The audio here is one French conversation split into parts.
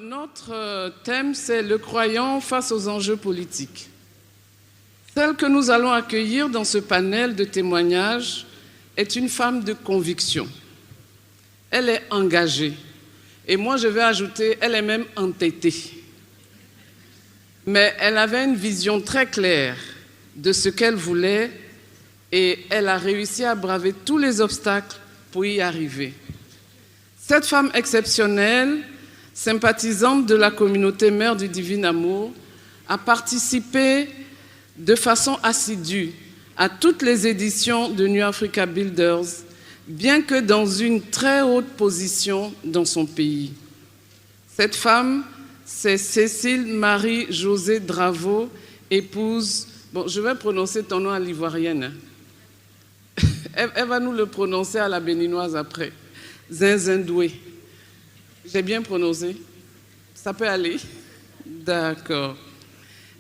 Notre thème, c'est le croyant face aux enjeux politiques. Celle que nous allons accueillir dans ce panel de témoignages est une femme de conviction. Elle est engagée. Et moi, je vais ajouter, elle est même entêtée. Mais elle avait une vision très claire de ce qu'elle voulait et elle a réussi à braver tous les obstacles pour y arriver. Cette femme exceptionnelle, sympathisante de la communauté Mère du Divin Amour, a participé de façon assidue à toutes les éditions de New Africa Builders, bien que dans une très haute position dans son pays. Cette femme, c'est Cécile Marie-Josée Dravo, épouse... Bon, je vais prononcer ton nom à l'ivoirienne. Elle va nous le prononcer à la béninoise après. Zinzindoué. J'ai bien prononcé? Ça peut aller? D'accord.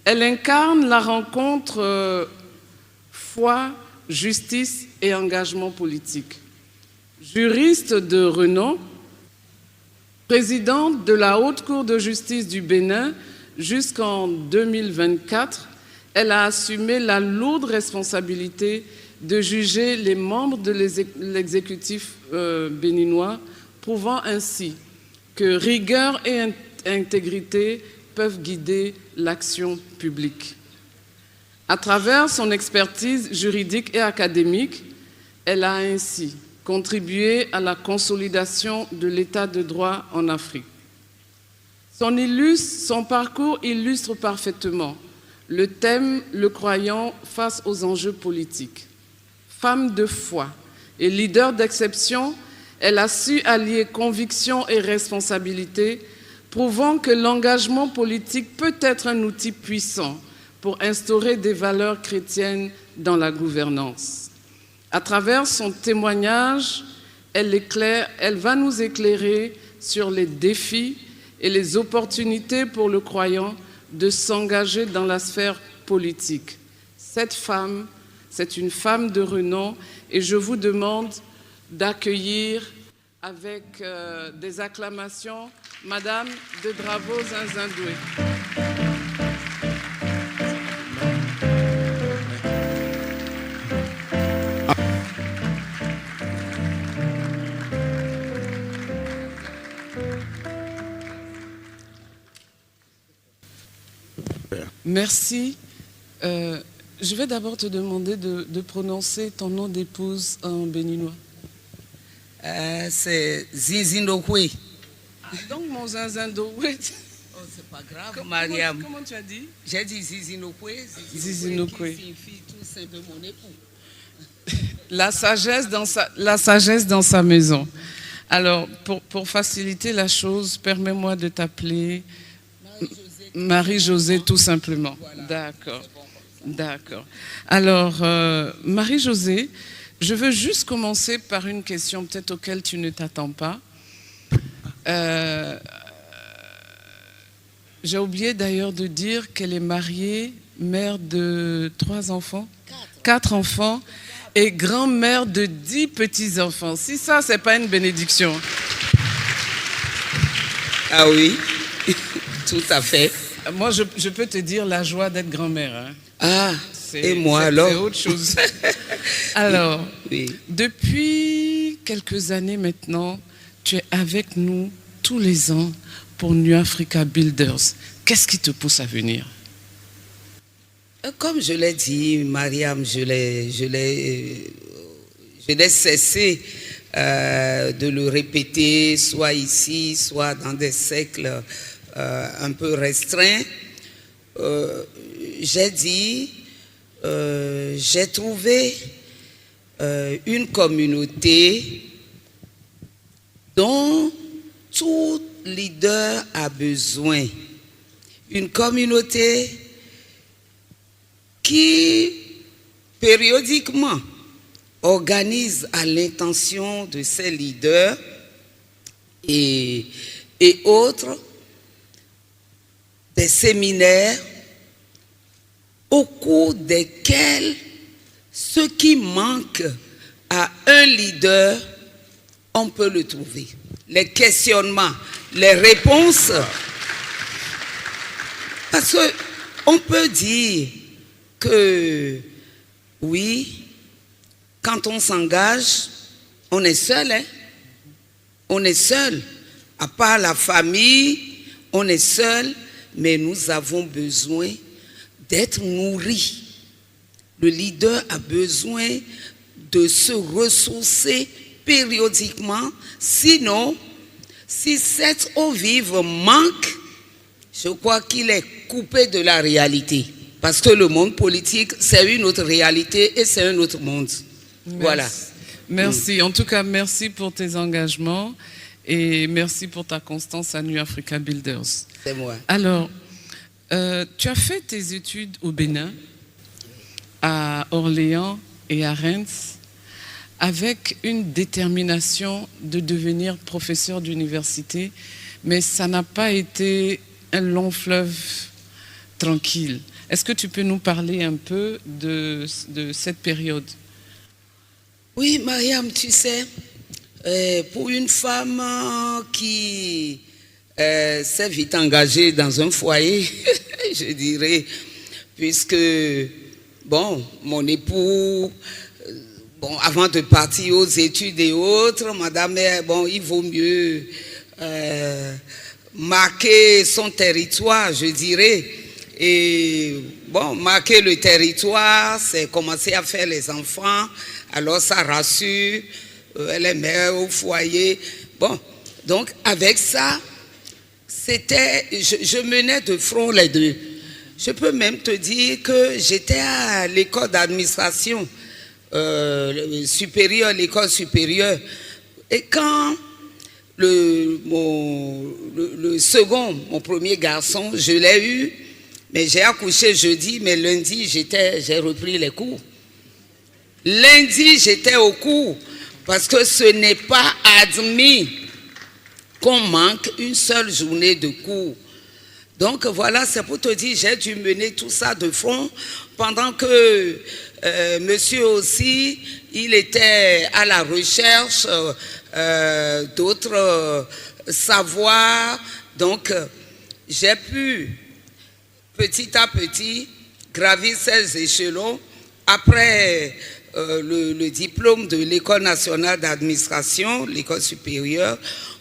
Elle incarne la rencontre foi, justice et engagement politique. Juriste de renom, présidente de la Haute Cour de justice du Bénin jusqu'en 2024, elle a assumé la lourde responsabilité de juger les membres de l'exécutif béninois, prouvant ainsi que rigueur et intégrité peuvent guider l'action publique. À travers son expertise juridique et académique, elle a ainsi contribué à la consolidation de l'état de droit en Afrique. Son parcours illustre parfaitement le thème « Le croyant face aux enjeux politiques ». Femme de foi et leader d'exception, elle a su allier conviction et responsabilité, prouvant que l'engagement politique peut être un outil puissant pour instaurer des valeurs chrétiennes dans la gouvernance. À travers son témoignage, elle va nous éclairer sur les défis et les opportunités pour le croyant de s'engager dans la sphère politique. Cette femme, c'est une femme de renom et je vous demande d'accueillir avec des acclamations Madame de Dravo Zinzindoué. Merci. Je vais d'abord te demander de prononcer ton nom d'épouse en béninois. C'est Zinzindoué. Donc mon Zinzindoué. Oh, c'est pas grave, Mariam. Comment tu as dit? J'ai dit Zinzindoué. Zinzindoué. Qui signifie tout c'est de mon époux. La sagesse dans sa maison. Alors, pour faciliter la chose, permets-moi de t'appeler Marie-Josée tout simplement. Voilà. D'accord. D'accord. Alors, Marie-Josée, je veux juste commencer par une question peut-être auquel tu ne t'attends pas. J'ai oublié d'ailleurs de dire qu'elle est mariée, mère de 3 enfants, 4 enfants et grand-mère de 10 petits-enfants. Si ça, c'est pas une bénédiction. Ah oui, tout à fait. Moi, je peux te dire la joie d'être grand-mère. Hein. Ah, et moi alors? C'est autre chose. Alors, oui. Depuis quelques années maintenant, tu es avec nous tous les ans pour New Africa Builders. Qu'est-ce qui te pousse à venir? Comme je l'ai dit, Mariam, je n'ai cessé de le répéter, soit ici, soit dans des cercles un peu restreints. J'ai dit, j'ai trouvé une communauté dont tout leader a besoin. Une communauté qui, périodiquement, organise à l'intention de ses leaders et autres des séminaires au cours desquels ce qui manque à un leader, on peut le trouver. Les questionnements, les réponses Parce qu'on peut dire que, oui, quand on s'engage, on est seul, hein? On est seul. À part la famille, on est seul, mais nous avons besoin d'être nourris. Le leader a besoin de se ressourcer périodiquement. Sinon, si cette eau vive manque, je crois qu'il est coupé de la réalité. Parce que le monde politique, c'est une autre réalité et c'est un autre monde. Merci. Voilà. Merci. En tout cas, merci pour tes engagements et merci pour ta constance à New Africa Builders. C'est moi. Alors, tu as fait tes études au Bénin, à Orléans et à Reims, avec une détermination de devenir professeur d'université, mais ça n'a pas été un long fleuve tranquille. Est-ce que tu peux nous parler un peu de cette période? Oui, Mariam, tu sais, pour une femme qui s'est vite engagée dans un foyer, je dirais, puisque, bon, mon époux, bon, avant de partir aux études et autres, madame, bon, il vaut mieux marquer son territoire, je dirais. Et bon, marquer le territoire, c'est commencer à faire les enfants, alors ça rassure, elle est mère au foyer. Bon, donc avec ça, c'était, je menais de front les deux. Je peux même te dire que j'étais à l'école d'administration supérieure, l'école supérieure. Et quand le second, mon premier garçon, je l'ai eu, mais j'ai accouché jeudi, mais lundi, j'ai repris les cours. Lundi, j'étais au cours, parce que ce n'est pas admis qu'on manque une seule journée de cours. Donc voilà, c'est pour te dire, j'ai dû mener tout ça de front, pendant que monsieur aussi, il était à la recherche d'autres savoirs. Donc j'ai pu petit à petit gravir ces échelons. Après le diplôme de l'École nationale d'administration, l'école supérieure,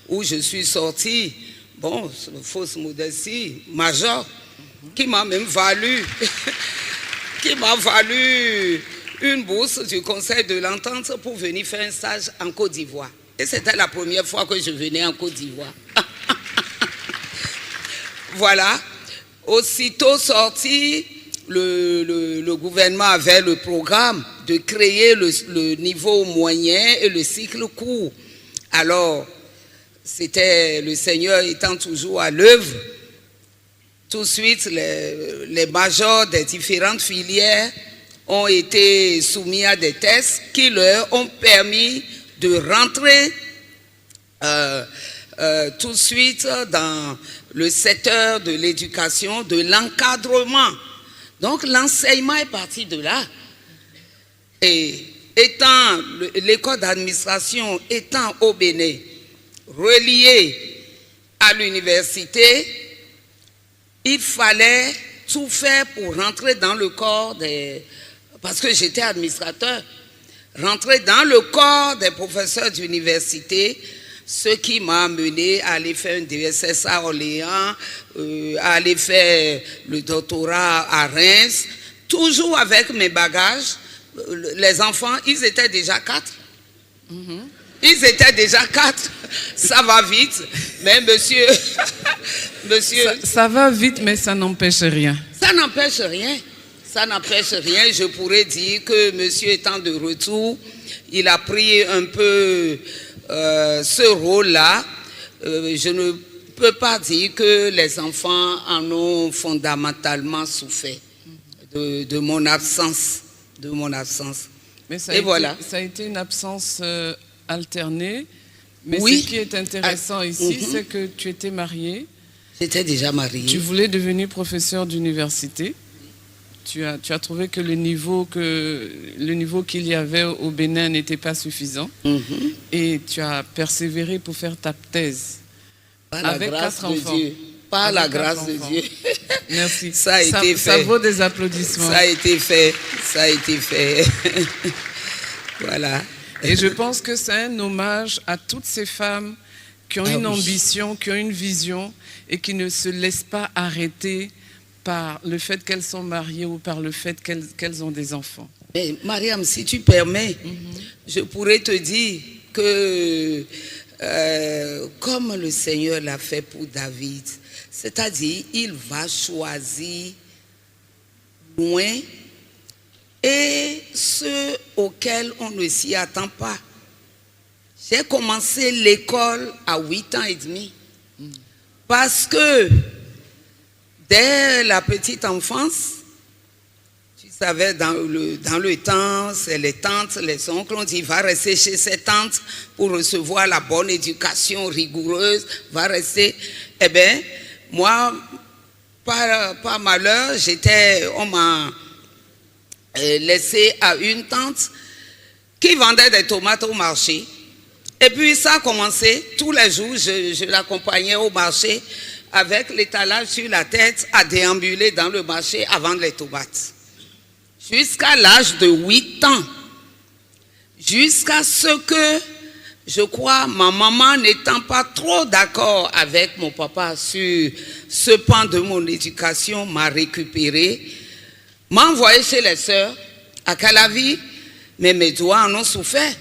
où je suis sortie, bon, fausse modestie, major, qui m'a même valu, une bourse du Conseil de l'Entente pour venir faire un stage en Côte d'Ivoire. Et c'était la première fois que je venais en Côte d'Ivoire. Voilà. Aussitôt sorti, le gouvernement avait le programme de créer le niveau moyen et le cycle court. Alors, c'était le Seigneur étant toujours à l'œuvre. Tout de suite, les majors des différentes filières ont été soumis à des tests qui leur ont permis de rentrer tout de suite dans le secteur de l'éducation, de l'encadrement. Donc l'enseignement est parti de là. Et étant l'école d'administration étant au Bénin, reliée à l'université, il fallait tout faire pour rentrer dans le corps des... Parce que j'étais administrateur. Rentrer dans le corps des professeurs d'université, ce qui m'a amené à aller faire un DSS à Orléans, à aller faire le doctorat à Reims, toujours avec mes bagages. Les enfants, ils étaient déjà 4. Ils étaient déjà 4. Ça va vite, mais monsieur... Ça va vite, mais ça n'empêche rien. Ça n'empêche rien. Ça n'empêche rien. Je pourrais dire que monsieur étant de retour, il a pris un peu ce rôle-là. Je ne peux pas dire que les enfants en ont fondamentalement souffert de mon absence. Mais voilà. Ça a été une absence alternée. Mais oui. Ce qui est intéressant ici, c'est que tu étais mariée. J'étais déjà mariée. Tu voulais devenir professeur d'université. Tu as trouvé que le niveau qu'il y avait au Bénin n'était pas suffisant. Et tu as persévéré pour faire ta thèse. Par la grâce de Dieu. Par la grâce de Dieu. Merci. Ça a été fait. Ça vaut des applaudissements. Ça a été fait. Ça a été fait. Voilà. Et je pense que c'est un hommage à toutes ces femmes qui ont une ambition, qui ont une vision et qui ne se laissent pas arrêter par le fait qu'elles sont mariées ou par le fait qu'elles ont des enfants. Mais Mariam, si tu permets, je pourrais te dire que comme le Seigneur l'a fait pour David, c'est-à-dire il va choisir loin et ceux auxquels on ne s'y attend pas. J'ai commencé l'école à 8 ans et demi parce que dès la petite enfance, tu savais, dans le temps, c'est les tantes, les oncles, on dit va rester chez ses tantes pour recevoir la bonne éducation rigoureuse, va rester. Eh bien, moi, par malheur, on m'a laissé à une tante qui vendait des tomates au marché. Et puis ça a commencé, tous les jours, je l'accompagnais au marché avec l'étalage sur la tête à déambuler dans le marché à vendre les tomates. Jusqu'à l'âge de 8 ans. Jusqu'à ce que, je crois, ma maman n'étant pas trop d'accord avec mon papa sur ce pan de mon éducation, m'a récupéré, m'a envoyé chez les sœurs à Calavi, mais mes doigts en ont souffert.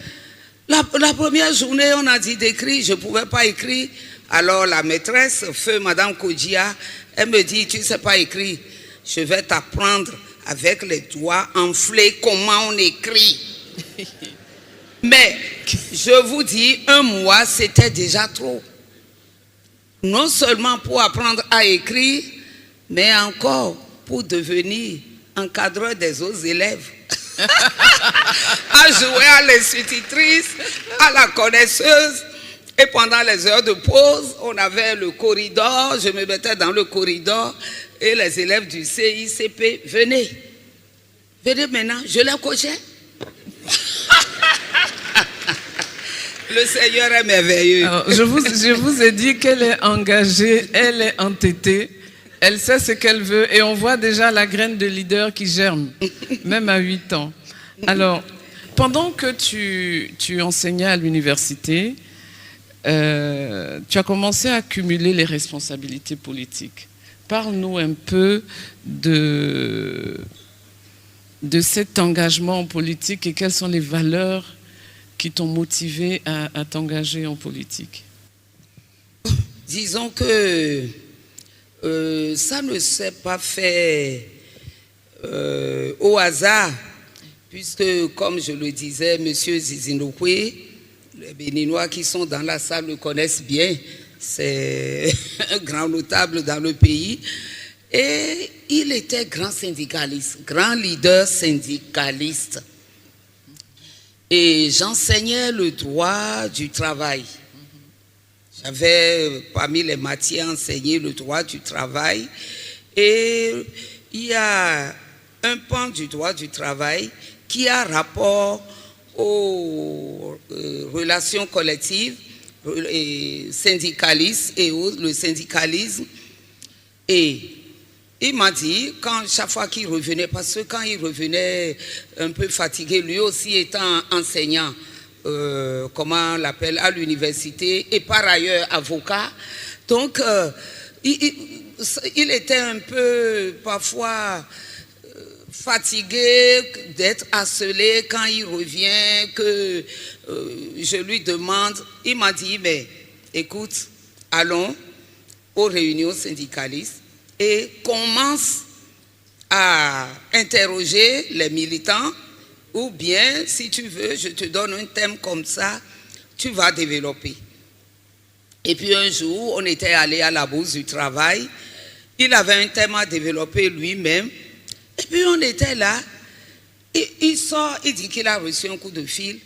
La première journée, on a dit d'écrire, je ne pouvais pas écrire. Alors la maîtresse, feu Madame Kodjia, elle me dit, tu ne sais pas écrire, je vais t'apprendre avec les doigts enflés comment on écrit. Mais je vous dis, un mois, c'était déjà trop. Non seulement pour apprendre à écrire, mais encore pour devenir encadreur des autres élèves. À jouer à l'institutrice, à la connaisseuse. Et pendant les heures de pause, on avait le corridor, je me mettais dans le corridor et les élèves du CICP, venez maintenant, je les coachais. Le Seigneur est merveilleux. Alors, je vous ai dit qu'elle est engagée, elle est entêtée, elle sait ce qu'elle veut et on voit déjà la graine de leader qui germe, même à 8 ans. Alors, pendant que tu enseignais à l'université, tu as commencé à accumuler les responsabilités politiques. Parle-nous un peu de cet engagement en politique et quelles sont les valeurs qui t'ont motivé à t'engager en politique. Disons que ça ne s'est pas fait au hasard, puisque, comme je le disais, M. Zizinokwe, les Béninois qui sont dans la salle le connaissent bien, c'est un grand notable dans le pays. Et il était grand syndicaliste, grand leader syndicaliste. Et j'enseignais le droit du travail. J'avais parmi les matières enseigné le droit du travail. Et il y a un pan du droit du travail qui a rapport aux relations collectives, syndicalistes et autres, le syndicalisme. Et il m'a dit, chaque fois qu'il revenait, parce que quand il revenait un peu fatigué, lui aussi étant enseignant, comment on l'appelle, à l'université, et par ailleurs avocat, donc il était un peu parfois fatigué d'être harcelé quand il revient, que je lui demande, il m'a dit, mais écoute, allons aux réunions syndicalistes et commence à interroger les militants, ou bien, si tu veux, je te donne un thème comme ça, tu vas développer. Et puis un jour, on était allé à la Bourse du Travail, il avait un thème à développer lui-même, et puis on était là, et il sort, il dit qu'il a reçu un coup de fil.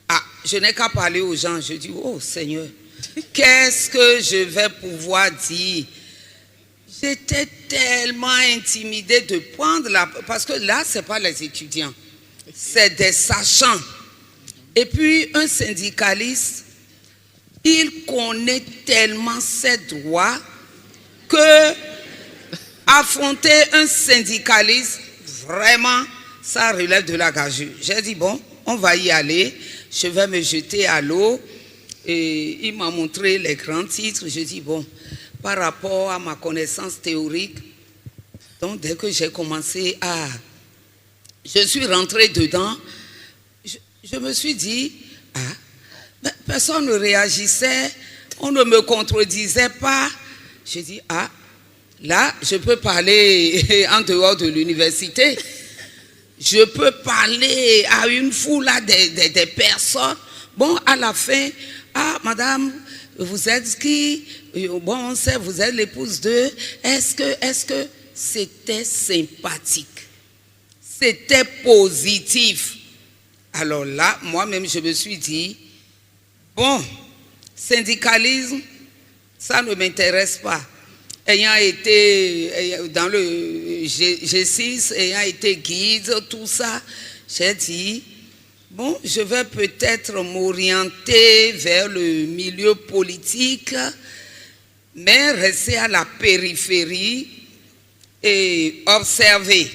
Ah, je n'ai qu'à parler aux gens, je dis, oh Seigneur, qu'est-ce que je vais pouvoir dire? J'étais tellement intimidée de prendre parce que là, ce n'est pas les étudiants, c'est des sachants. Et puis, un syndicaliste, il connaît tellement ses droits que affronter un syndicaliste, vraiment, ça relève de la gageure. J'ai dit, bon, on va y aller, je vais me jeter à l'eau. Et il m'a montré les grands titres. Je dis, bon, par rapport à ma connaissance théorique, donc dès que j'ai commencé à... Je suis rentré dedans, je me suis dit, ah, personne ne réagissait, on ne me contredisait pas. J'ai dit, ah, là, je peux parler en dehors de l'université. Je peux parler à une foule des personnes. Bon, à la fin, ah, madame, vous êtes qui? Bon, on sait, vous êtes l'épouse de... Est-ce que c'était sympathique? C'était positif. Alors là, moi-même, je me suis dit, bon, syndicalisme, ça ne m'intéresse pas. Ayant été dans le G6, ayant été guide, tout ça, j'ai dit, bon, je vais peut-être m'orienter vers le milieu politique, mais rester à la périphérie et observer.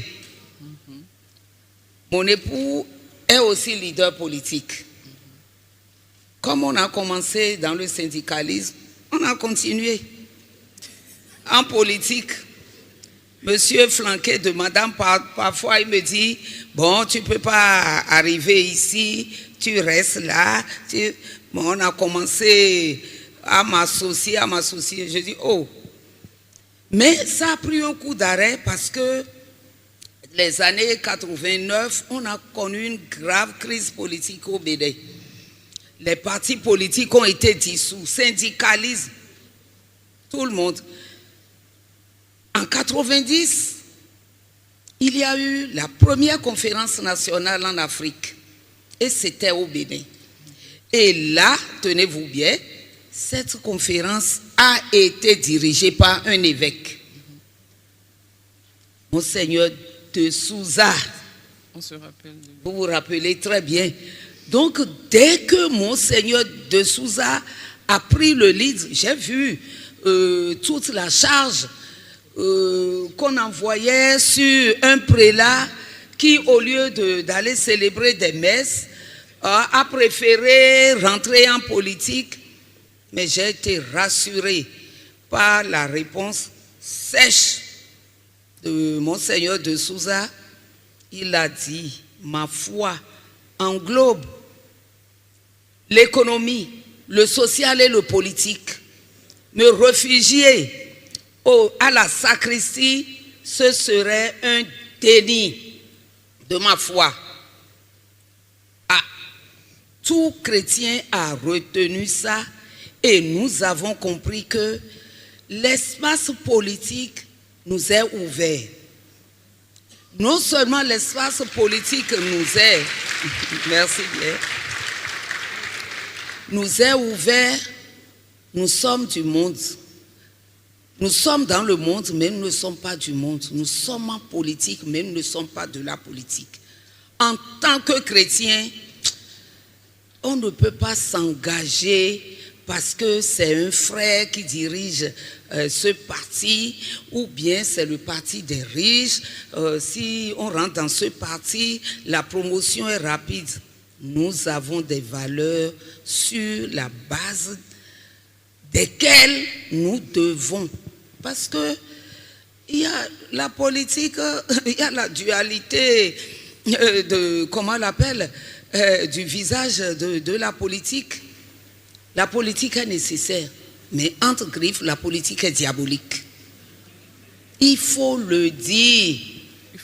Mon époux est aussi leader politique. Comme on a commencé dans le syndicalisme, on a continué. En politique, monsieur flanqué de madame, parfois il me dit, bon, tu ne peux pas arriver ici, tu restes là. Bon, on a commencé à m'associer. Je dis, oh. Mais ça a pris un coup d'arrêt parce que les années 89, on a connu une grave crise politique au Bénin. Les partis politiques ont été dissous, syndicalisme, tout le monde. En 90, il y a eu la première conférence nationale en Afrique et c'était au Bénin. Et là, tenez-vous bien, cette conférence a été dirigée par un évêque, Monseigneur de Souza. On se rappelle. Vous vous rappelez très bien. Donc, dès que Monseigneur de Souza a pris le lead, j'ai vu toute la charge qu'on envoyait sur un prélat qui, au lieu d'aller célébrer des messes, a préféré rentrer en politique. Mais j'ai été rassuré par la réponse sèche de Monseigneur de Souza. Il a dit, ma foi englobe l'économie, le social et le politique. Me réfugier à la sacristie, ce serait un déni de ma foi. Ah, tout chrétien a retenu ça et nous avons compris que l'espace politique nous est ouvert. Non seulement l'espace politique nous est, merci bien, nous est ouvert, nous sommes du monde. Nous sommes dans le monde, mais nous ne sommes pas du monde. Nous sommes en politique, mais nous ne sommes pas de la politique. En tant que chrétien, on ne peut pas s'engager parce que c'est un frère qui dirige ce parti, ou bien c'est le parti des riches. Si on rentre dans ce parti, la promotion est rapide. Nous avons des valeurs sur la base desquelles nous devons. Parce que il y a la politique, il y a la dualité comment on l'appelle, du visage de la politique. La politique est nécessaire, mais entre griffes, la politique est diabolique. Il faut le dire.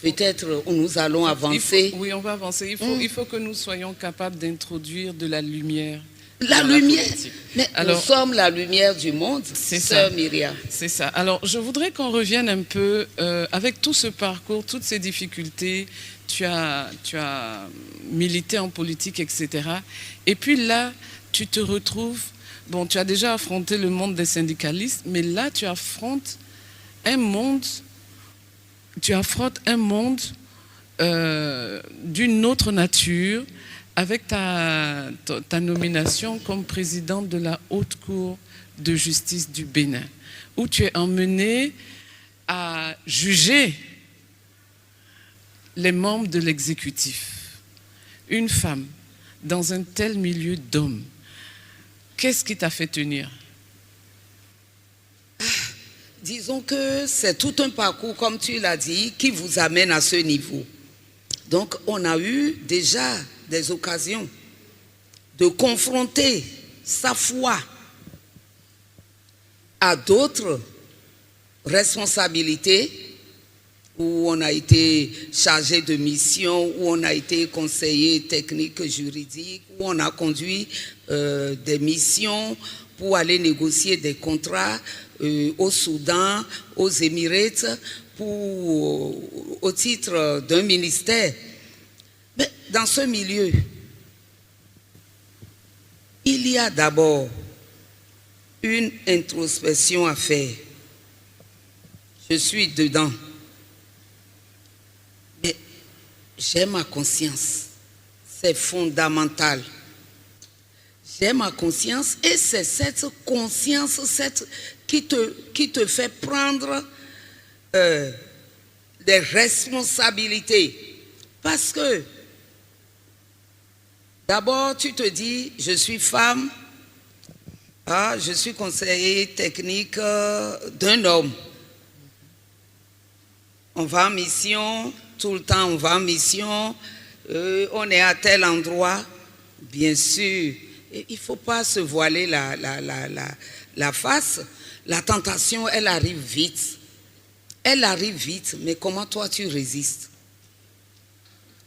Peut-être nous allons avancer. Oui, on va avancer. Il faut que nous soyons capables d'introduire de la lumière. La lumière. Mais alors, nous sommes la lumière du monde, sœur Myriam. C'est ça. Alors, je voudrais qu'on revienne un peu avec tout ce parcours, toutes ces difficultés. Tu as milité en politique, etc. Et puis là, tu te retrouves... Bon, tu as déjà affronté le monde des syndicalistes, mais là, tu affrontes un monde... d'une autre nature, avec ta nomination comme présidente de la Haute Cour de justice du Bénin, où tu es emmené à juger les membres de l'exécutif. Une femme dans un tel milieu d'hommes, qu'est-ce qui t'a fait tenir? Disons que c'est tout un parcours, comme tu l'as dit, qui vous amène à ce niveau. Donc, on a eu déjà des occasions de confronter sa foi à d'autres responsabilités où on a été chargé de mission, où on a été conseiller technique juridique, où on a conduit des missions pour aller négocier des contrats au Soudan, aux Émirats, au titre d'un ministère. Mais dans ce milieu, il y a d'abord une introspection à faire. Je suis dedans. Mais j'ai ma conscience. C'est fondamental. J'ai ma conscience et c'est cette conscience qui te fait prendre des responsabilités. Parce que d'abord, tu te dis, je suis femme, je suis conseiller technique d'un homme. On va en mission, tout le temps on va en mission, on est à tel endroit, bien sûr. Et il ne faut pas se voiler la face. La tentation, elle arrive vite. Elle arrive vite, mais comment toi tu résistes?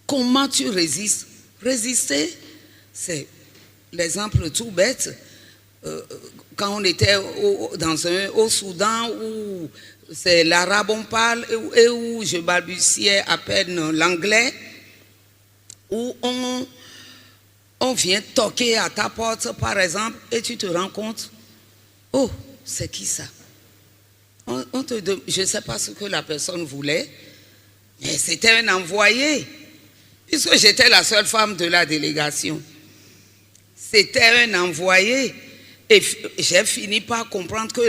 Comment tu résistes? Résister, c'est l'exemple tout bête. Quand on était au Soudan, où c'est l'arabe on parle, et où je balbutiais à peine l'anglais, où on vient toquer à ta porte, par exemple, et tu te rends compte, oh, c'est qui ça? Je ne sais pas ce que la personne voulait, mais c'était un envoyé, puisque j'étais la seule femme de la délégation. C'était un envoyé. Et j'ai fini par comprendre que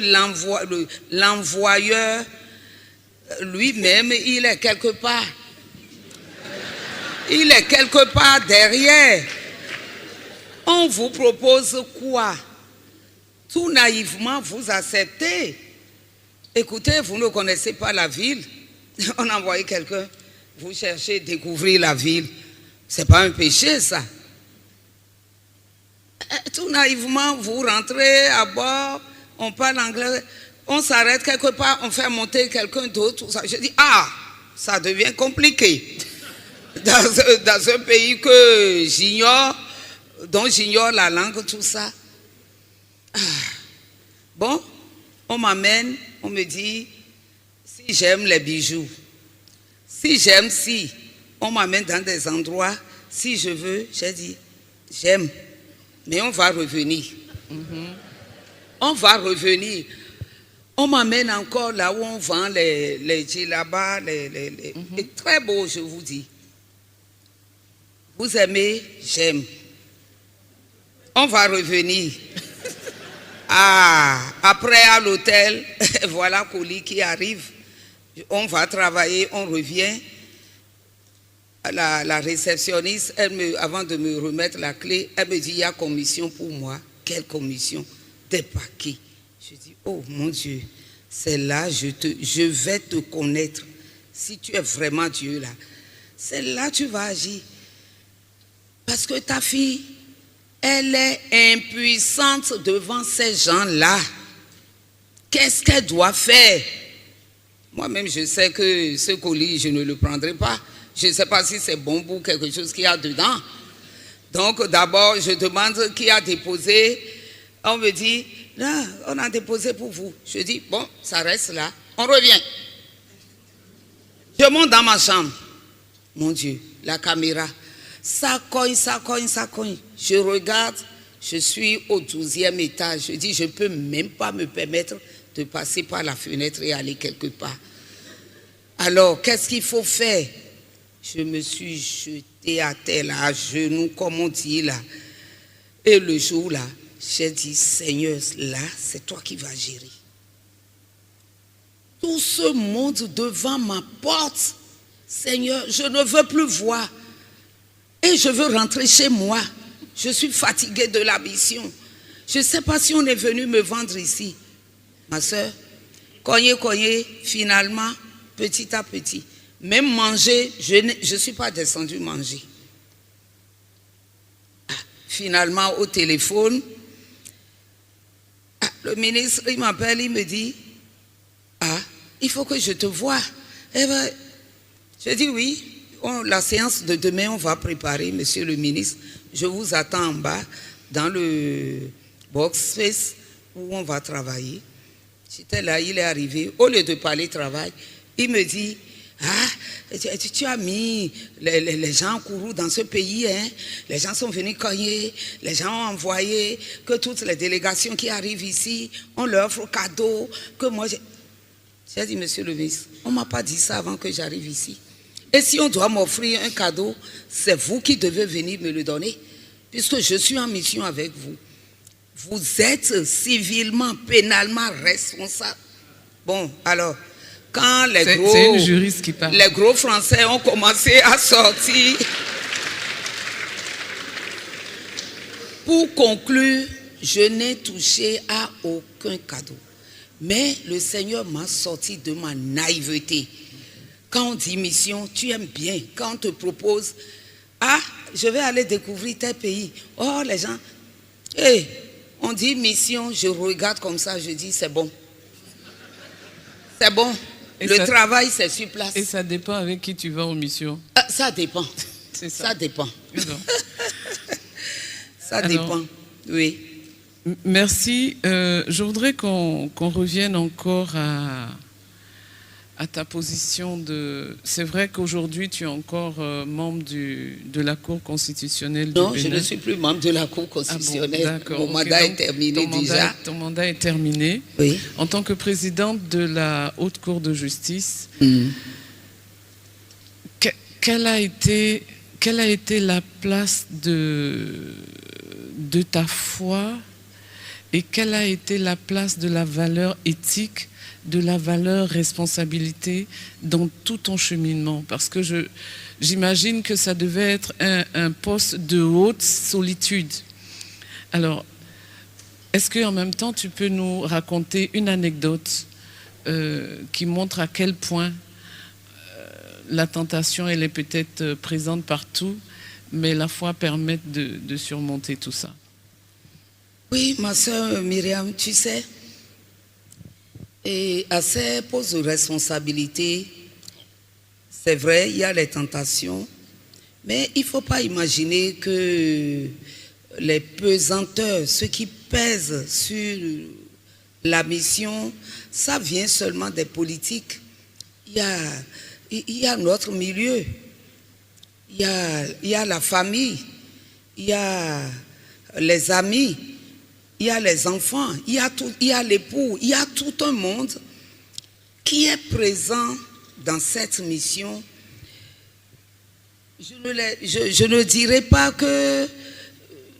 l'envoyeur lui-même, il est quelque part. Il est quelque part derrière. On vous propose quoi? Tout naïvement, vous acceptez. Écoutez, vous ne connaissez pas la ville. On a envoyé quelqu'un. Vous cherchez à découvrir la ville. Ce n'est pas un péché, ça. Tout naïvement, vous rentrez à bord, on parle anglais, on s'arrête quelque part, on fait monter quelqu'un d'autre. Je dis, ça devient compliqué. Dans un pays que j'ignore, dont j'ignore la langue, tout ça. Bon, on m'amène, on me dit, si j'aime les bijoux, si on m'amène dans des endroits, si je veux, j'ai dit, j'aime. Mais on va revenir. On va revenir. On m'amène encore là où on vend les djellabas, les très beaux, je vous dis. Vous aimez, j'aime. On va revenir. Après à l'hôtel, voilà colis qui arrive. On va travailler, on revient. La réceptionniste, avant de me remettre la clé, elle me dit, il y a commission pour moi. Quelle commission? Des paquets. Je dis, oh mon Dieu, c'est là, je vais te connaître. Si tu es vraiment Dieu là, c'est là que tu vas agir. Parce que ta fille, elle est impuissante devant ces gens-là. Qu'est-ce qu'elle doit faire? Moi-même, je sais que ce colis, je ne le prendrai pas. Je ne sais pas si c'est bon ou quelque chose qu'il y a dedans. Donc, d'abord, je demande qui a déposé. On me dit, là, on a déposé pour vous. Je dis, bon, ça reste là. On revient. Je monte dans ma chambre. Mon Dieu, la caméra. Ça cogne. Je regarde, je suis au 12e étage. Je dis, je ne peux même pas me permettre de passer par la fenêtre et aller quelque part. Alors, qu'est-ce qu'il faut faire? Je me suis jetée à terre, là, à genoux, comme on dit là. Et le jour là, j'ai dit, Seigneur, là, c'est toi qui vas gérer. tout ce monde devant ma porte. Seigneur, je ne veux plus voir. Et je veux rentrer chez moi. Je suis fatiguée de la mission. Je ne sais pas si on est venu me vendre ici. Ma soeur, cogné, finalement, petit à petit. Même manger, je ne suis pas descendue manger. Finalement, au téléphone, le ministre, il m'appelle, il me dit, il faut que je te voie. Eh ben, je dis oui, la séance de demain, on va préparer, monsieur le ministre. Je vous attends en bas, dans le box space où on va travailler. J'étais là, il est arrivé. Au lieu de parler travail, il me dit, tu as mis les gens en courroux dans ce pays, hein? Les gens sont venus cogner, les gens ont envoyé que toutes les délégations qui arrivent ici, on leur offre cadeau, que moi j'ai dit, monsieur le ministre, on ne m'a pas dit ça avant que j'arrive ici. Et si on doit m'offrir un cadeau, c'est vous qui devez venir me le donner, puisque je suis en mission avec vous. Vous êtes civilement, pénalement responsable. Bon, alors, quand c'est une juriste qui parle. Les gros Français ont commencé à sortir. Pour conclure, je n'ai touché à aucun cadeau. Mais le Seigneur m'a sorti de ma naïveté. Quand on dit mission, tu aimes bien. Quand on te propose, je vais aller découvrir tel pays. Oh, les gens, on dit mission, je regarde comme ça, je dis c'est bon. C'est bon. Le travail, c'est sur place. Et ça dépend avec qui tu vas en mission. Ça dépend. C'est ça. Ça dépend. Ça Alors, dépend, oui. Merci. Je voudrais qu'on revienne encore à ta position de... C'est vrai qu'aujourd'hui, tu es encore membre de la Cour constitutionnelle du Bénin. Non, je ne suis plus membre de la Cour constitutionnelle. Bon, mon mandat est terminé déjà. Ton mandat est terminé. Oui. En tant que présidente de la Haute Cour de justice, quelle a été la place de ta foi et quelle a été la place de la valeur éthique, de la valeur responsabilité dans tout ton cheminement? Parce que j'imagine que ça devait être un poste de haute solitude. Alors, est-ce qu'en même temps, tu peux nous raconter une anecdote qui montre à quel point la tentation, elle est peut-être présente partout, mais la foi permet de surmonter tout ça? Oui, ma soeur Myriam, tu sais, et à ces postes de responsabilité, c'est vrai, il y a les tentations, mais il ne faut pas imaginer que les pesanteurs, ce qui pèse sur la mission, ça vient seulement des politiques. Il y a notre milieu, il y a la famille, il y a les amis, il y a les enfants, il y a l'époux, il y a tout un monde qui est présent dans cette mission. Je ne dirais pas que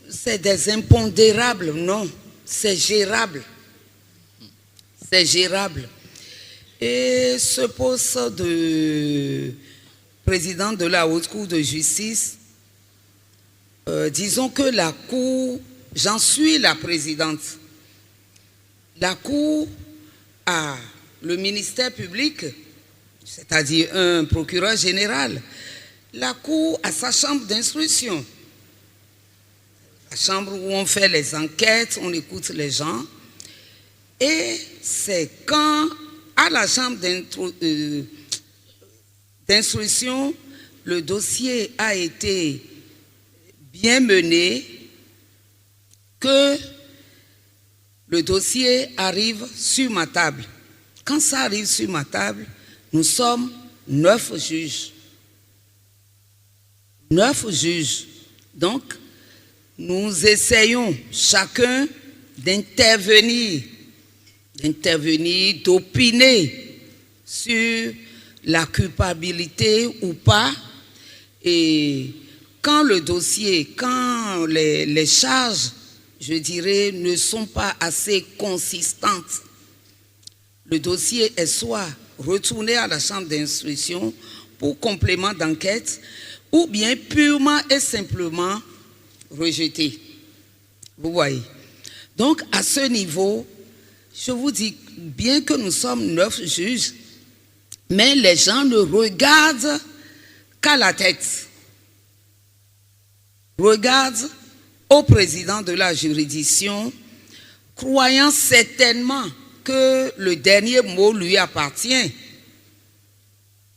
c'est des impondérables, non, c'est gérable. C'est gérable. Et ce poste de président de la Haute Cour de justice, disons que la Cour, j'en suis la présidente. La Cour a le ministère public, c'est-à-dire un procureur général. La Cour a sa chambre d'instruction. La chambre où on fait les enquêtes, on écoute les gens. Et c'est quand, à la chambre d'instruction, le dossier a été bien mené, que le dossier arrive sur ma table. Quand ça arrive sur ma table, nous sommes 9 juges. 9 juges. Donc, nous essayons chacun d'intervenir, d'opiner sur la culpabilité ou pas. Et quand le dossier, quand les charges, je dirais, ne sont pas assez consistantes, le dossier est soit retourné à la chambre d'instruction pour complément d'enquête ou bien purement et simplement rejeté. Vous voyez. Donc, à ce niveau, je vous dis bien que nous sommes 9 juges, mais les gens ne regardent qu'à la tête. Regardent au président de la juridiction, croyant certainement que le dernier mot lui appartient.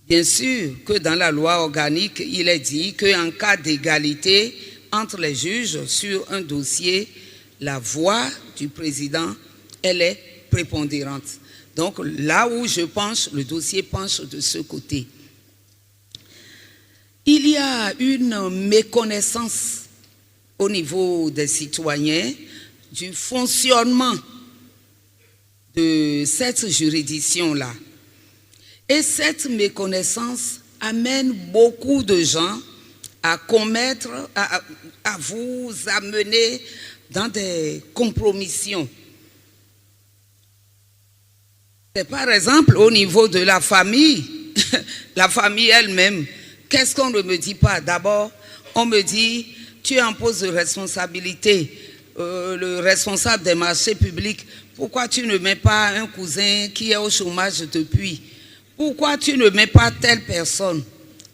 Bien sûr que dans la loi organique, il est dit qu'en cas d'égalité entre les juges sur un dossier, la voix du président, elle est prépondérante. Donc là où je penche, le dossier penche de ce côté. Il y a une méconnaissance au niveau des citoyens du fonctionnement de cette juridiction-là. Et cette méconnaissance amène beaucoup de gens à commettre, à vous amener dans des compromissions. C'est par exemple au niveau de la famille elle-même. Qu'est-ce qu'on ne me dit pas? D'abord, on me dit, tu es en poste de responsabilité, le responsable des marchés publics, pourquoi tu ne mets pas un cousin qui est au chômage depuis? Pourquoi tu ne mets pas telle personne?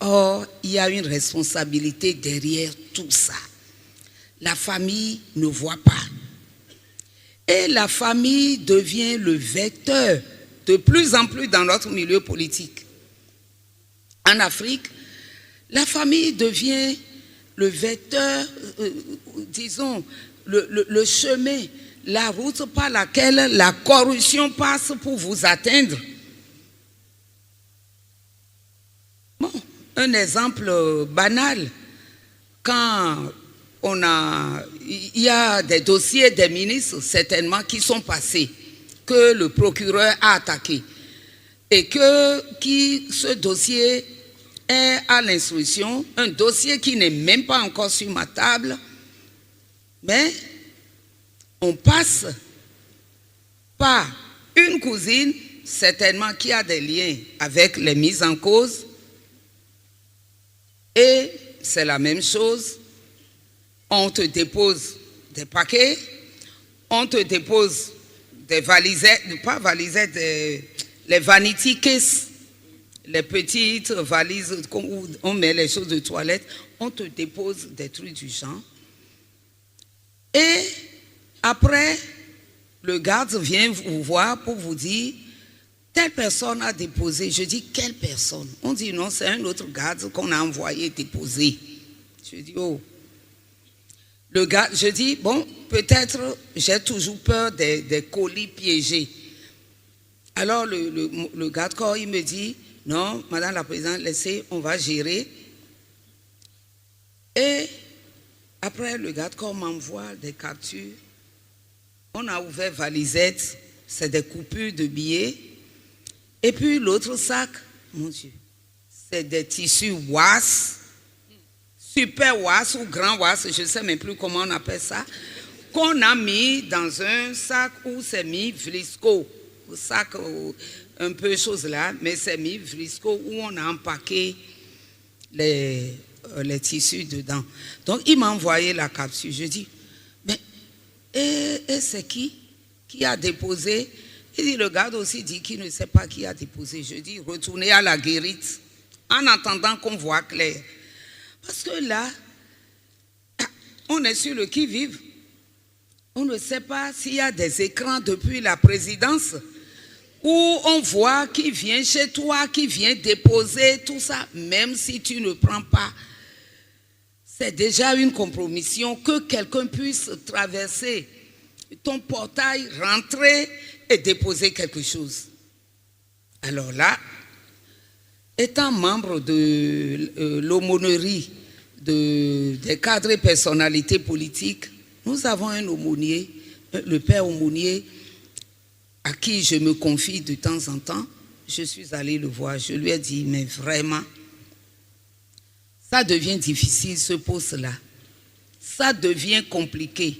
Or, il y a une responsabilité derrière tout ça. La famille ne voit pas. Et la famille devient le vecteur de plus en plus dans notre milieu politique. En Afrique, la famille devient le vecteur, disons, le chemin, la route par laquelle la corruption passe pour vous atteindre. Bon, un exemple banal, quand il y a des dossiers des ministres, certainement, qui sont passés, que le procureur a attaqué, et que ce dossier est à l'instruction, un dossier qui n'est même pas encore sur ma table, mais on passe par une cousine, certainement qui a des liens avec les mises en cause, et c'est la même chose, on te dépose des paquets, on te dépose des valisettes, pas valisettes, les vanity cases, les petites valises où on met les choses de toilette, on te dépose des trucs du genre. Et après, le garde vient vous voir pour vous dire, telle personne a déposé. Je dis, quelle personne? On dit, non, c'est un autre garde qu'on a envoyé déposer. Je dis, oh. Le garde, je dis, bon, peut-être j'ai toujours peur des colis piégés. Alors le garde-corps, il me dit, non, Madame la Présidente, laissez, on va gérer. Et après, le garde-corps m'envoie des captures. On a ouvert valisette, c'est des coupures de billets. Et puis l'autre sac, mon Dieu, c'est des tissus WAS, super WAS ou grand WAS, je ne sais même plus comment on appelle ça, qu'on a mis dans un sac où c'est mis Vlisco, sac un peu chose là, mais c'est mis Vlisco où on a empaqué les tissus dedans. Donc il m'a envoyé la capsule. Je dis, mais et c'est qui a déposé? Il dit, le garde aussi dit qu'il ne sait pas qui a déposé. Je dis, retournez à la guérite en attendant qu'on voit clair. Parce que là, on est sur le qui-vive. On ne sait pas s'il y a des écrans depuis la présidence où on voit qui vient chez toi, qui vient déposer tout ça, même si tu ne prends pas. C'est déjà une compromission que quelqu'un puisse traverser ton portail, rentrer et déposer quelque chose. Alors là, étant membre de l'aumônerie des cadres et personnalités politiques, nous avons un aumônier, le père aumônier, à qui je me confie de temps en temps. Je suis allée le voir, je lui ai dit, mais vraiment, ça devient difficile ce poste-là. Ça devient compliqué.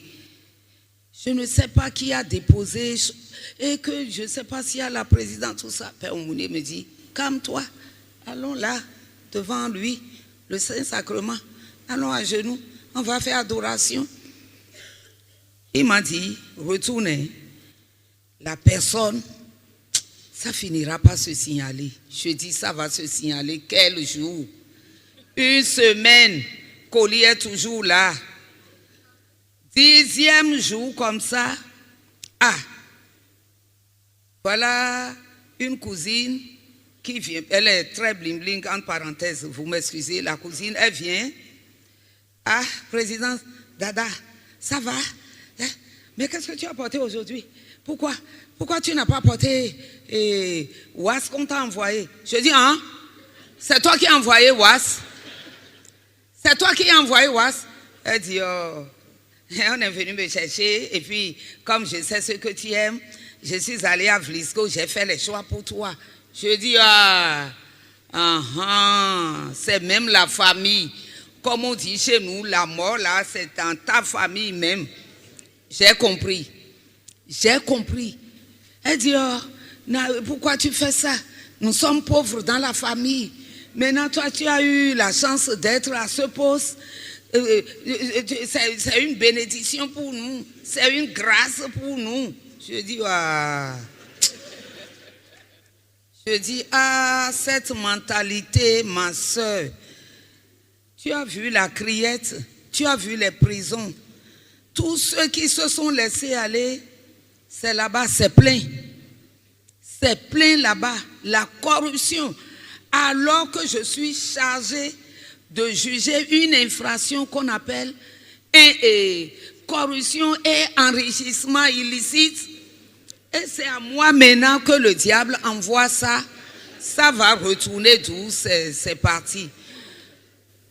je ne sais pas qui a déposé, et que je ne sais pas s'il y a la présidente, tout ça. Père Oumouni me dit, calme-toi, allons là, devant lui, le Saint-Sacrement, allons à genoux, on va faire adoration. Il m'a dit, retournez, la personne, ça finira par se signaler. Je dis, ça va se signaler, quel jour? Une semaine, colis est toujours là. 10e jour comme ça, voilà une cousine qui vient, elle est très bling-bling, entre parenthèses, vous m'excusez, la cousine, elle vient. Président Dada, ça va? Mais qu'est-ce que tu as apporté aujourd'hui? Pourquoi tu n'as pas apporté Was qu'on t'a envoyé? Je dis, c'est toi qui as envoyé Was? C'est toi qui as envoyé Was? Elle dit, on est venu me chercher et puis comme je sais ce que tu aimes, je suis allée à Vlisco, j'ai fait les choix pour toi. Je dis, c'est même la famille. Comme on dit chez nous, la mort là, c'est dans ta famille même. J'ai compris. Elle dit, pourquoi tu fais ça? Nous sommes pauvres dans la famille. Maintenant, toi, tu as eu la chance d'être à ce poste. C'est une bénédiction pour nous. C'est une grâce pour nous. Je dis, cette mentalité, ma soeur. Tu as vu la criette, tu as vu les prisons. Tous ceux qui se sont laissés aller, c'est là-bas, c'est plein. C'est plein là-bas. La corruption. Alors que je suis chargée de juger une infraction qu'on appelle corruption et enrichissement illicite. Et c'est à moi maintenant que le diable envoie ça. Ça va retourner d'où c'est parti.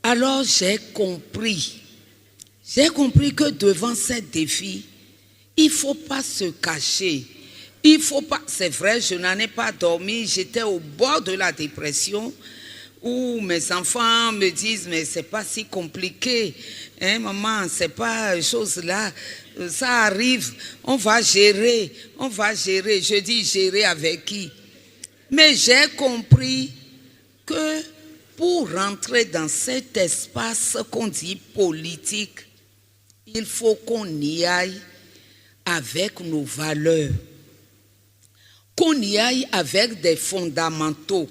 Alors j'ai compris que devant ces défis, il ne faut pas se cacher. Il faut pas, c'est vrai, je n'en ai pas dormi, j'étais au bord de la dépression où mes enfants me disent, mais c'est pas si compliqué, hein, maman, c'est pas chose là, ça arrive, on va gérer. Je dis, gérer avec qui? Mais j'ai compris que pour rentrer dans cet espace qu'on dit politique, il faut qu'on y aille avec nos valeurs, qu'on y aille avec des fondamentaux.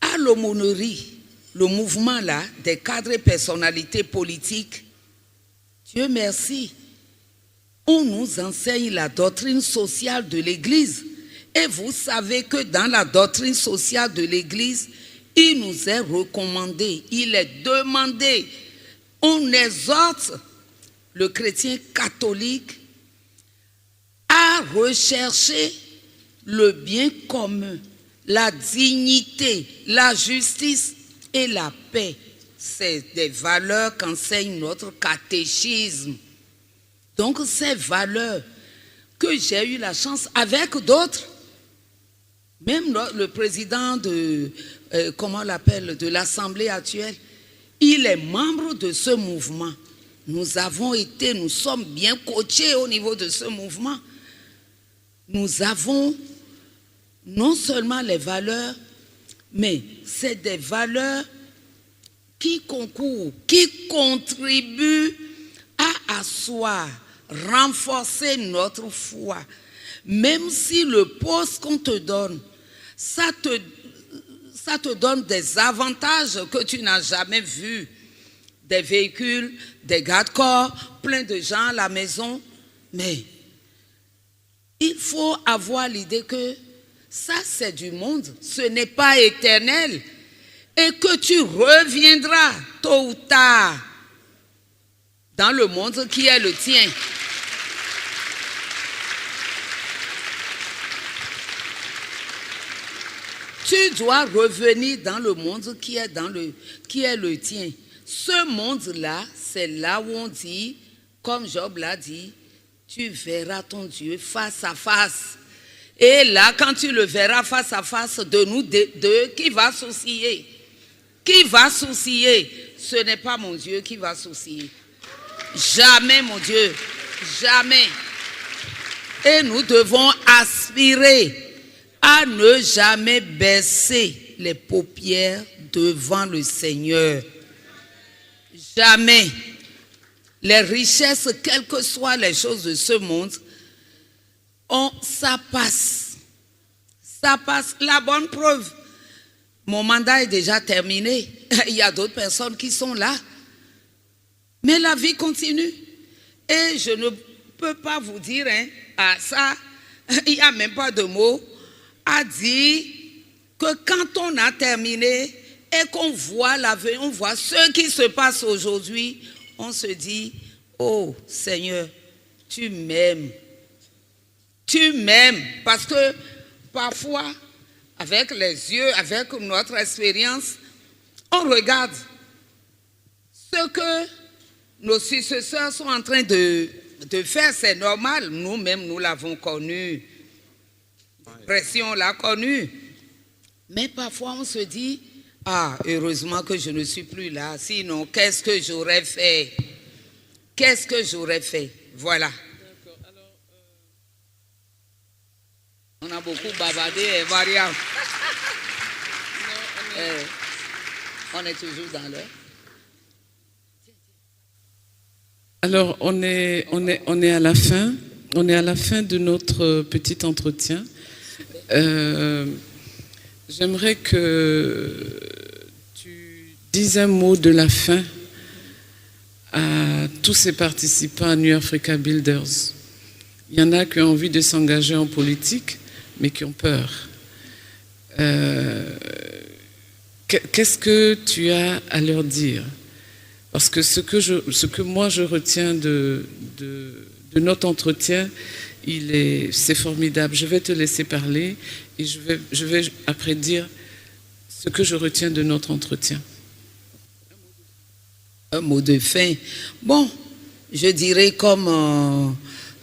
À l'aumônerie, le mouvement là, des cadres et personnalités politiques, Dieu merci, on nous enseigne la doctrine sociale de l'Église. Et vous savez que dans la doctrine sociale de l'Église, il nous est recommandé, il est demandé, on exhorte le chrétien catholique à rechercher le bien commun, la dignité, la justice et la paix. C'est des valeurs qu'enseigne notre catéchisme. Donc ces valeurs que j'ai eu la chance avec d'autres, même le président de, comment on l'appelle, de l'Assemblée actuelle, il est membre de ce mouvement. Nous sommes bien coachés au niveau de ce mouvement. Nous avons non seulement les valeurs, mais c'est des valeurs qui concourent, qui contribuent à asseoir, renforcer notre foi. Même si le poste qu'on te donne, ça te donne des avantages que tu n'as jamais vus. Des véhicules, des garde-corps, plein de gens à la maison. Mais il faut avoir l'idée que ça c'est du monde, ce n'est pas éternel. Et que tu reviendras tôt ou tard dans le monde qui est le tien. Tu dois revenir dans le monde qui est le tien. Ce monde-là, c'est là où on dit, comme Job l'a dit, tu verras ton Dieu face à face. Et là, quand tu le verras face à face de nous deux, qui va sourciller? Qui va sourciller? Ce n'est pas mon Dieu qui va sourciller. Jamais mon Dieu. jamais. Et nous devons aspirer à ne jamais baisser les paupières devant le Seigneur. Jamais. Les richesses, quelles que soient les choses de ce monde, ça passe. Ça passe. La bonne preuve, mon mandat est déjà terminé. Il y a d'autres personnes qui sont là. Mais la vie continue. Et je ne peux pas vous dire, ça, il n'y a même pas de mots à dire que quand on a terminé et qu'on voit l'avenir, on voit ce qui se passe aujourd'hui, on se dit, oh Seigneur, tu m'aimes. Tu m'aimes. Parce que parfois, avec les yeux, avec notre expérience, on regarde ce que nos successeurs sont en train de faire. C'est normal. Nous-mêmes, nous l'avons connu. Pression, on l'a connu. Mais parfois, on se dit, ah, heureusement que je ne suis plus là. Sinon, qu'est-ce que j'aurais fait? Qu'est-ce que j'aurais fait? Voilà. Alors, on a beaucoup bavardé et variable. On est toujours dans l'heure. Alors, on est à la fin. On est à la fin de notre petit entretien. J'aimerais que tu dises un mot de la fin à tous ces participants à New Africa Builders. Il y en a qui ont envie de s'engager en politique, mais qui ont peur. Qu'est-ce que tu as à leur dire? Parce que ce que moi je retiens de notre entretien, c'est formidable. Je vais te laisser parler et je vais après dire ce que je retiens de notre entretien. Un mot de fin. Bon, je dirais comme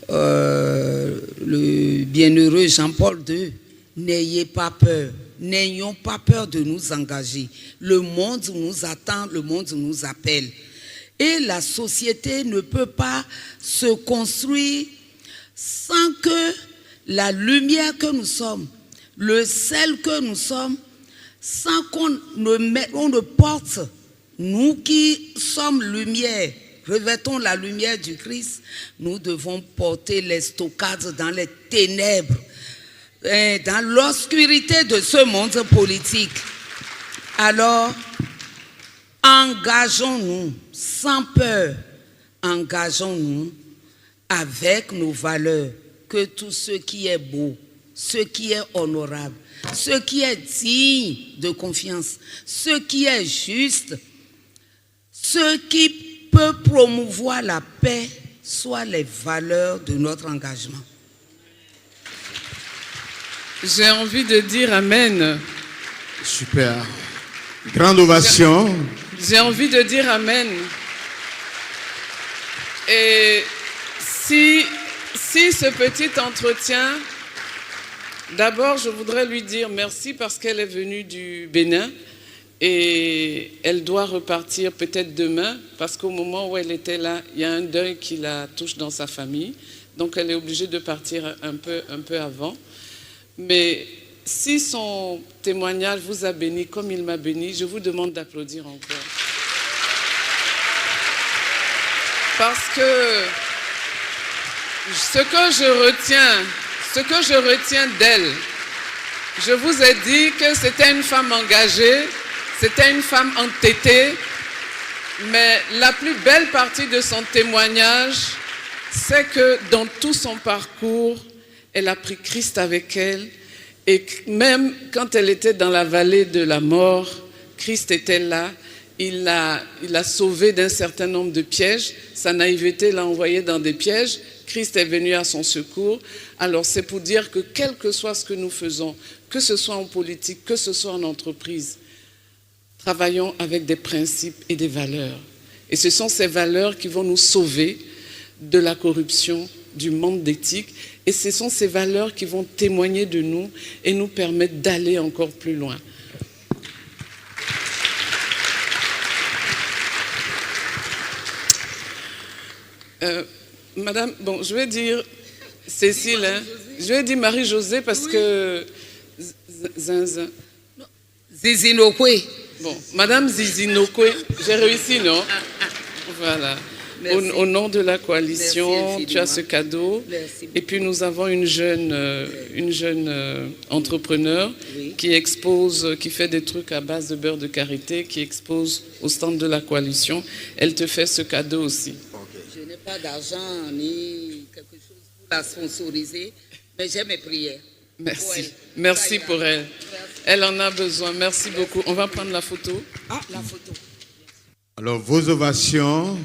le bienheureux Jean-Paul II, n'ayez pas peur. N'ayons pas peur de nous engager. Le monde nous attend, le monde nous appelle. Et la société ne peut pas se construire sans que la lumière que nous sommes, le sel que nous sommes, sans qu'on ne porte, nous qui sommes lumière, revêtons la lumière du Christ, nous devons porter les stockades dans les ténèbres, dans l'obscurité de ce monde politique. Alors, engageons-nous sans peur, engageons-nous avec nos valeurs, que tout ce qui est beau, ce qui est honorable, ce qui est digne de confiance, ce qui est juste, ce qui peut promouvoir la paix, soient les valeurs de notre engagement. J'ai envie de dire Amen. Super. Grande ovation. J'ai envie de dire Amen. Et si ce petit entretien, d'abord je voudrais lui dire merci parce qu'elle est venue du Bénin et elle doit repartir peut-être demain parce qu'au moment où elle était là, il y a un deuil qui la touche dans sa famille. Donc elle est obligée de partir un peu avant. Mais si son témoignage vous a béni comme il m'a béni, je vous demande d'applaudir encore. Parce que ce que je retiens d'elle, je vous ai dit que c'était une femme engagée, c'était une femme entêtée, mais la plus belle partie de son témoignage, c'est que dans tout son parcours, elle a pris Christ avec elle et même quand elle était dans la vallée de la mort, Christ était là, il l'a sauvée d'un certain nombre de pièges, sa naïveté l'a envoyée dans des pièges, Christ est venu à son secours. Alors c'est pour dire que quel que soit ce que nous faisons, que ce soit en politique, que ce soit en entreprise, travaillons avec des principes et des valeurs. Et ce sont ces valeurs qui vont nous sauver de la corruption, du manque d'éthique. Et ce sont ces valeurs qui vont témoigner de nous et nous permettre d'aller encore plus loin. Madame, bon, je vais dire Cécile, hein. Je vais dire Marie-Josée parce que... Zinzin. Zizinokwe. Bon, Madame Zizinokwe, j'ai réussi, non? Voilà. Au nom de la coalition, Merci tu as ce cadeau. Merci. Et puis nous avons une jeune entrepreneur Oui. qui expose, qui fait des trucs à base de beurre de karité, qui expose au stand de la coalition. Elle te fait ce cadeau aussi. Je n'ai pas d'argent ni quelque chose pour la sponsoriser, mais j'ai mes prières. Pour Merci. elle. Merci Ça pour ira. elle. Merci. Elle en a besoin. Merci beaucoup. On va prendre la photo. Ah, la photo. Alors, vos ovations